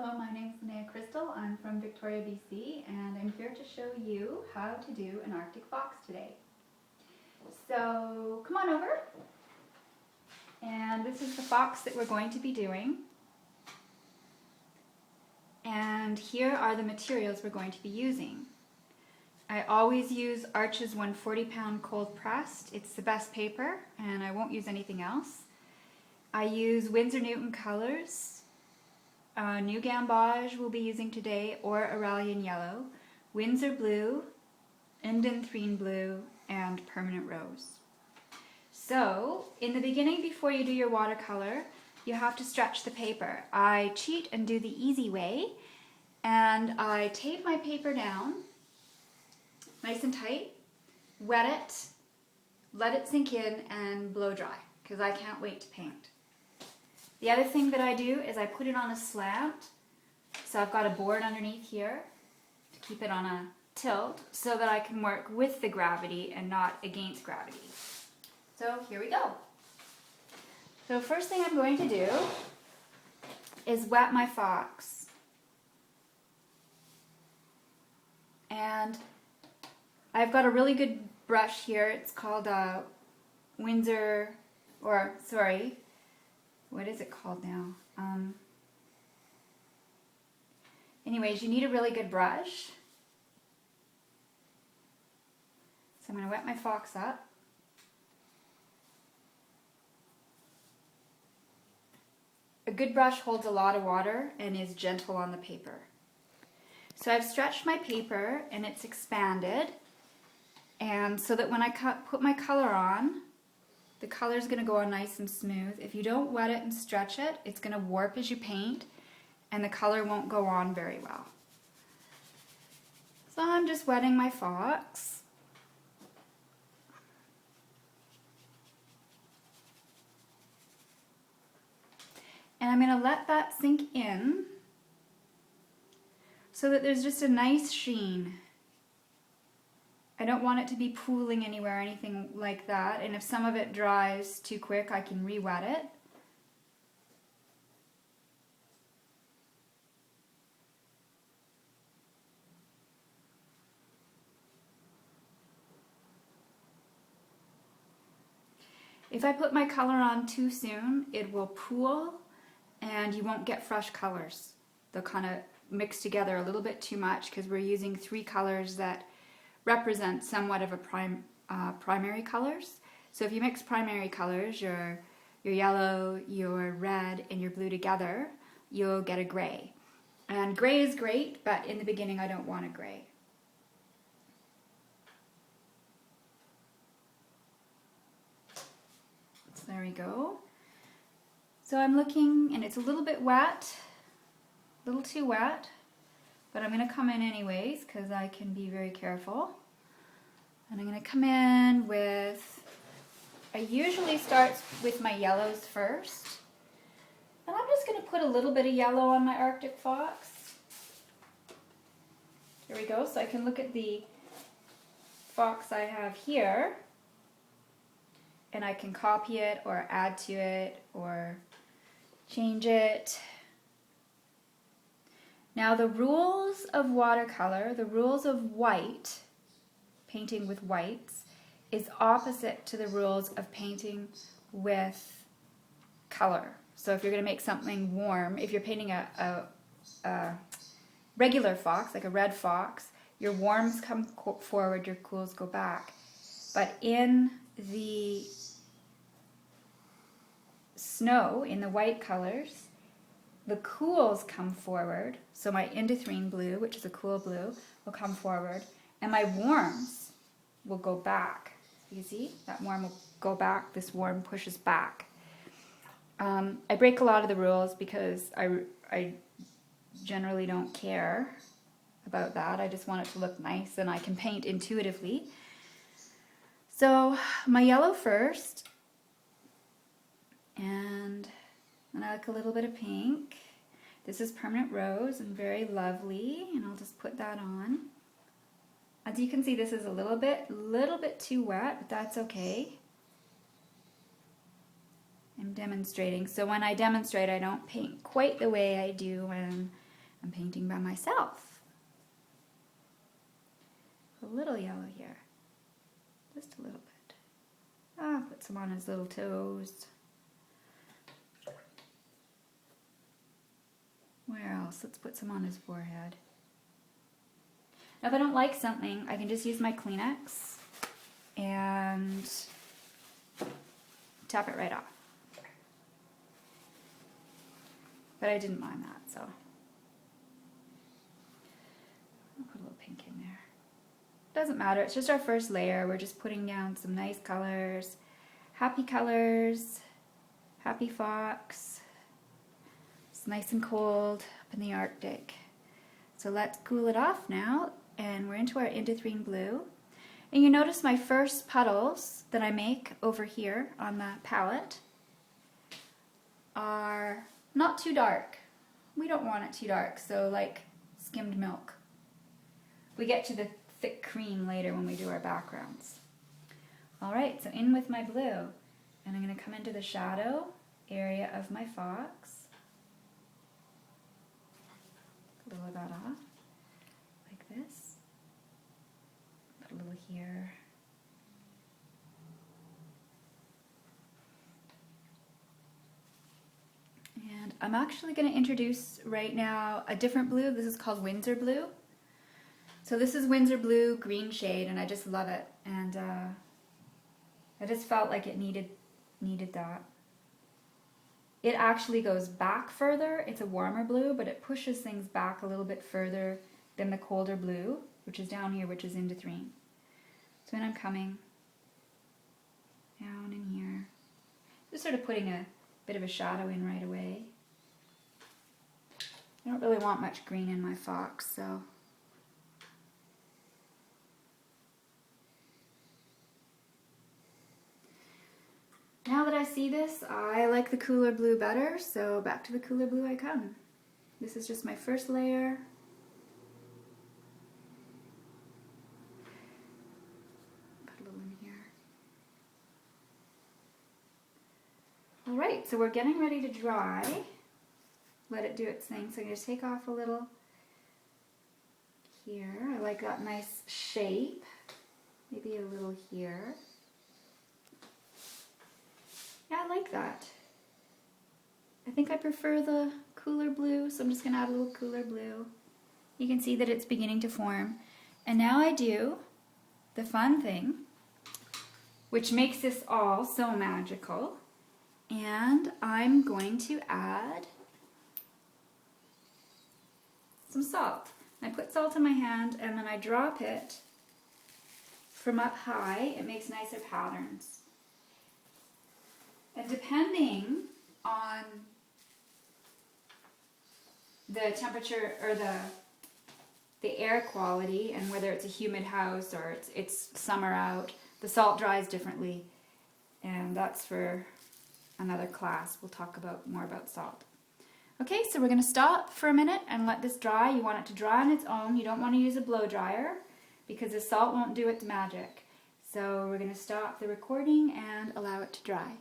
Hello, my name is Linnea Crystal. I'm from Victoria, BC, and I'm here to show you how to do an Arctic fox today. So come on over, and this is the fox that we're going to be doing. And here are the materials we're going to be using. I always use Arches 140-pound cold pressed. It's the best paper, and I won't use anything else. I use Winsor Newton colors. New Gamboge we'll be using today, or Aurelian Yellow, Winsor Blue, Indanthrene Blue, and Permanent Rose. So, in the beginning, before you do your watercolor, you have to stretch the paper. I cheat and do the easy way, and I tape my paper down, nice and tight, wet it, let it sink in, and blow dry, because I can't wait to paint. The other thing that I do is I put it on a slant. So I've got a board underneath here to keep it on a tilt so that I can work with the gravity and not against gravity. So here we go. So first thing I'm going to do is wet my fox. And I've got a really good brush here. It's called a Winsor, or sorry, what is it called now? Anyways, you need a really good brush. So I'm going to wet my fox up. A good brush holds a lot of water and is gentle on the paper. So I've stretched my paper and it's expanded, and so that when I put my color on, the color is going to go on nice and smooth. If you don't wet it and stretch it, it's going to warp as you paint, and the color won't go on very well. So I'm just wetting my fox. And I'm going to let that sink in so that there's just a nice sheen. I don't want it to be pooling anywhere or anything like that, and if some of it dries too quick, I can re-wet it. If I put my color on too soon, it will pool and you won't get fresh colors. They'll kind of mix together a little bit too much because we're using three colors that represent somewhat of a primary colors. So if you mix primary colors, your yellow, your red, and your blue together, you'll get a gray. And gray is great, but in the beginning I don't want a gray. So there we go. So I'm looking, and it's a little bit wet, a little too wet, but I'm going to come in anyways because I can be very careful. And I'm going to come in with, I usually start with my yellows first. And I'm just going to put a little bit of yellow on my Arctic fox. Here we go. So I can look at the fox I have here, and I can copy it or add to it or change it. Now the rules of watercolor, the rules of white, painting with whites, is opposite to the rules of painting with color. So if you're going to make something warm, if you're painting a regular fox, like a red fox, your warms come forward, your cools go back. But in the snow, in the white colors, the cools come forward. So my Indanthrene blue, which is a cool blue, will come forward, and my warms will go back. You see? That warm will go back, this warm pushes back. I break a lot of the rules because I generally don't care about that. I just want it to look nice and I can paint intuitively. So my yellow first, and then I like a little bit of pink. This is Permanent Rose and very lovely, and I'll just put that on. As you can see, this is a little bit too wet, but that's okay. I'm demonstrating. So when I demonstrate, I don't paint quite the way I do when I'm painting by myself. A little yellow here, just a little bit. Ah, put some on his little toes. Where else? Let's put some on his forehead. Now if I don't like something, I can just use my Kleenex and tap it right off. But I didn't mind that, so. I'll put a little pink in there. Doesn't matter, it's just our first layer. We're just putting down some nice colors. Happy fox. It's nice and cold up in the Arctic. So let's cool it off now, and we're into our Indanthrene blue. And you notice my first puddles that I make over here on the palette are not too dark. We don't want it too dark, so like skimmed milk. We get to the thick cream later when we do our backgrounds. Alright, so in with my blue, and I'm going to come into the shadow area of my fox. A little of that off, like this. Put a little here. And I'm actually going to introduce right now a different blue. This is called Windsor blue. So this is Windsor blue, green shade, and I just love it. And I just felt like it needed that. It actually goes back further. It's a warmer blue, but it pushes things back a little bit further than the colder blue, which is down here, which is Indanthrene. So then I'm coming down in here. Just sort of putting a bit of a shadow in right away. I don't really want much green in my fox, so. Now that I see this, I like the cooler blue better, so back to the cooler blue I come. This is just my first layer. Put a little in here. Alright, so we're getting ready to dry. Let it do its thing. So I'm going to take off a little here. I like that nice shape. Maybe a little here. Yeah, I like that. I think I prefer the cooler blue, so I'm just going to add a little cooler blue. You can see that it's beginning to form. And now I do the fun thing, which makes this all so magical. And I'm going to add some salt. I put salt in my hand and then I drop it from up high. It makes nicer patterns. And depending on the temperature or the air quality and whether it's a humid house or it's summer out, the salt dries differently, and that's for another class. We'll talk more about salt. Okay, so we're going to stop for a minute and let this dry. You want it to dry on its own. You don't want to use a blow dryer because the salt won't do its magic. So we're going to stop the recording and allow it to dry.